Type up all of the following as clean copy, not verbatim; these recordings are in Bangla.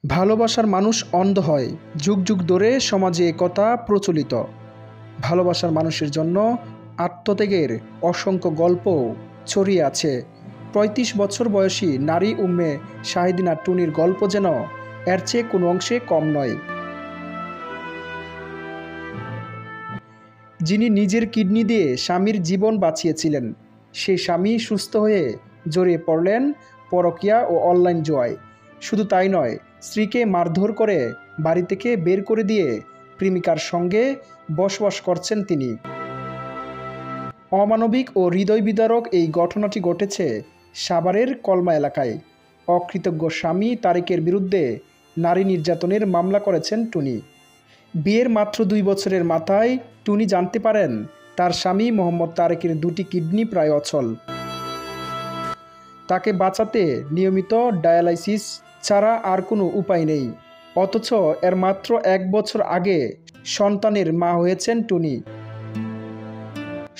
ভালোবাসার মানুষ অন্ধ হয়, যুগ যুগ ধরে সমাজে একথা প্রচলিত। ভালোবাসার মানুষের জন্য আত্মত্যাগের অসংখ্য গল্প ছড়িয়ে আছে। ৩৫ বছর বয়সী নারী উম্মে শাহিদিনা টুনির গল্প যেন এর চেয়ে কোনো অংশে কম নয়। যিনি নিজের কিডনি দিয়ে স্বামীর জীবন বাঁচিয়েছিলেন, সেই স্বামী সুস্থ হয়ে জড়িয়ে পড়লেন পরকীয়া ও অনলাইন জুয়ায়। শুধু তাই নয়, স্ত্রীকে মারধর করে বাড়ি থেকে বের করে দিয়ে প্রেমিকার সঙ্গে বসবাস করছেন তিনি। অমানবিক ও হৃদয় বিদারক এই ঘটনাটি ঘটেছে সাভারের কলমা এলাকায়। অকৃতজ্ঞ স্বামী তারেকের বিরুদ্ধে নারী নির্যাতনের মামলা করেছেন টুনি। বিয়ের মাত্র ২ বছরের মাথায় টুনি জানতে পারেন তার স্বামী মোহাম্মদ তারেকের দুটি কিডনি প্রায় অচল। তাকে বাঁচাতে নিয়মিত ডায়ালাইসিস ছাড়া আর কোনো উপায় নেই। অথচ এর মাত্র ১ বছর আগে সন্তানের মা হয়েছেন টুনি।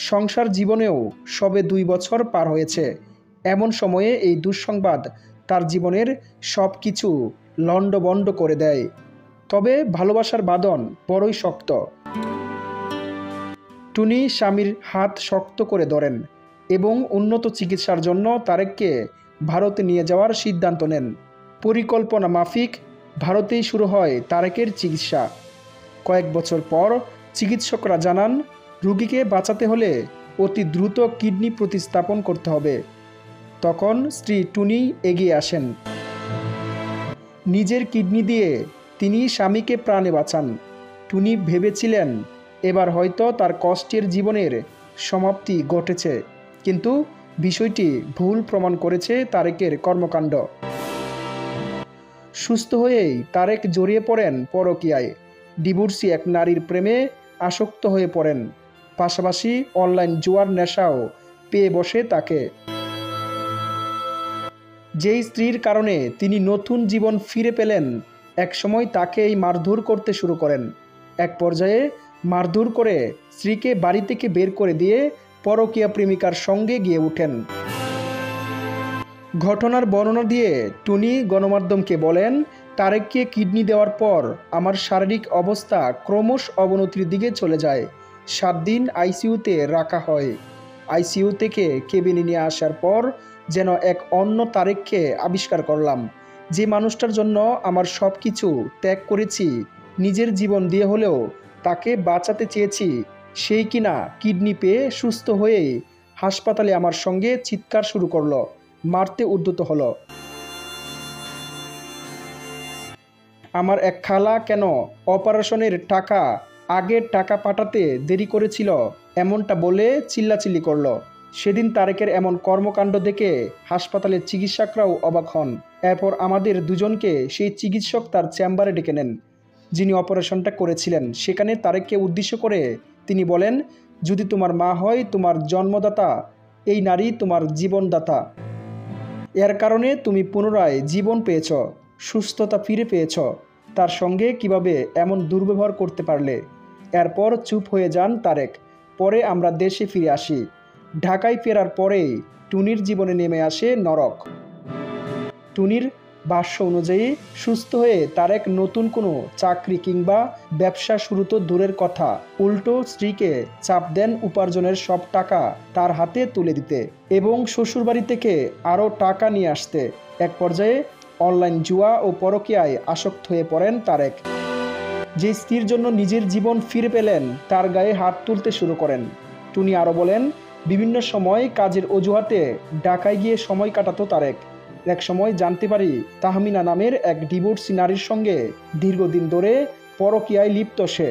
সংসার জীবনেও সবে ২ বছর পার হয়েছে। এমন সময়ে এই দুঃসংবাদ তার জীবনের সব কিছু লণ্ডভণ্ড করে দেয়। তবে ভালোবাসার বাঁধন বড়ই শক্ত। টুনি স্বামীর হাত শক্ত করে ধরেন এবং উন্নত চিকিৎসার জন্য তারেককে ভারতে নিয়ে যাওয়ার সিদ্ধান্ত নেন। পরিকল্পনা মাফিক ভারতেই শুরু হয় তারেকের চিকিৎসা। কয়েক বছর পর চিকিৎসকরা জানান, রোগীকে বাঁচাতে হলে অতি দ্রুত কিডনি প্রতিস্থাপন করতে হবে। তখন স্ত্রী টুনি এগিয়ে আসেন। নিজের কিডনি দিয়ে তিনি স্বামীকে প্রাণে বাঁচান। টুনি ভেবেছিলেন এবার হয়তো তার কষ্টের জীবনের সমাপ্তি ঘটেছে, কিন্তু বিষয়টি ভুল প্রমাণ করেছে তারেকের কর্মকাণ্ড। সুস্থ হয়েই তারেক জড়িয়ে পড়েন পরকীয়ায়। ডিভোর্সি এক নারীর প্রেমে আসক্ত হয়ে পড়েন। পাশাপাশি অনলাইন জুয়ার নেশাও পেয়ে বসে তাকে। যেই স্ত্রীর কারণে তিনি নতুন জীবন ফিরে পেলেন, একসময় তাকে এই মারধর করতে শুরু করেন। এক পর্যায়ে মারধর করে স্ত্রীকে বাড়ি থেকে বের করে দিয়ে পরকীয়া প্রেমিকার সঙ্গে গিয়ে ওঠেন। ঘটনার বর্ণনা দিয়ে টুনি গণমাধ্যমকে বলেন, তারেককে কিডনি দেওয়ার পর আমার শারীরিক অবস্থা ক্রমশ অবনতির দিকে চলে যায়। ৭ দিন আইসিইউতে রাখা হয়। আইসিইউ থেকে কেবিনে নিয়ে আসার পর যেন এক অন্য তারেককে আবিষ্কার করলাম, যে মানুষটার জন্য আমার সব কিছু ত্যাগ করেছি, নিজের জীবন দিয়ে হলেও তাকে বাঁচাতে চেয়েছি, সেই কিনা কিডনি পেয়ে সুস্থ হয়েই হাসপাতালে আমার সঙ্গে চিৎকার শুরু করলো, মারতে উদ্যত হলো। আমার এক খালা কেন অপারেশনের টাকা আগের টাকা পাঠাতে দেরি করেছিল, এমনটা বলে চিল্লাচিল্লি করলো। সেদিন তারেকের এমন কর্মকাণ্ড দেখে হাসপাতালের চিকিৎসকরাও অবাক হন। এরপর আমাদের দুজনকে সেই চিকিৎসক তার চেম্বারে ডেকে নেন, যিনি অপারেশনটা করেছিলেন। সেখানে তারেককে উদ্দেশ্য করে তিনি বলেন, যদি তোমার মা হয়, তোমার জন্মদাতা এই নারী তোমার জীবনদাতা। এর কারণে তুমি পুনরায় জীবন পেয়েছ, সুস্থতা ফিরে পেয়েছ। তার সঙ্গে কিভাবে এমন দুর্ব্যবহার করতে পারলে? এরপর চুপ হয়ে যান তারেক। পরে আমরা দেশে ফিরে আসি। ঢাকায় ফেরার পরেই টুনির জীবনে নেমে আসে নরক। টুনির ভাষ্য অনুযায়ী সুস্থ হয়ে তারেক নতুন কোনো চাকরি কিংবা ব্যবসা শুরু তো দূরের কথা, উল্টো স্ত্রীকে চাপ দেন উপার্জনের সব টাকা তার হাতে তুলে দিতে এবং শ্বশুরবাড়ি থেকে আরও টাকা নিয়ে আসতে। এক পর্যায়ে অনলাইন জুয়া ও পরকীয়ায় আসক্ত হয়ে পড়েন তারেক। যে স্ত্রীর জন্য নিজের জীবন ফিরে পেলেন, তার গায়ে হাত তুলতে শুরু করেন। টুনি আরও বলেন, বিভিন্ন সময় কাজের অজুহাতে ঢাকায় গিয়ে সময় কাটাতো তারেক। এক সময় জানতে পারি তাহমিনা নামের এক ডিভোর্সি নারীর সঙ্গে দীর্ঘদিন ধরে পরকীয়ায় লিপ্ত সে।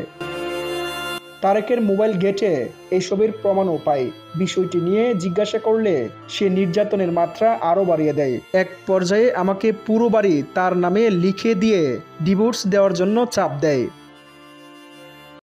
তারেকের মোবাইল ঘেঁটে এইসবের প্রমাণও পাই। বিষয়টি নিয়ে জিজ্ঞাসা করলে সে নির্যাতনের মাত্রা আরও বাড়িয়ে দেয়। এক পর্যায়ে আমাকে পুরো বাড়ি তার নামে লিখে দিয়ে ডিভোর্স দেওয়ার জন্য চাপ দেয়।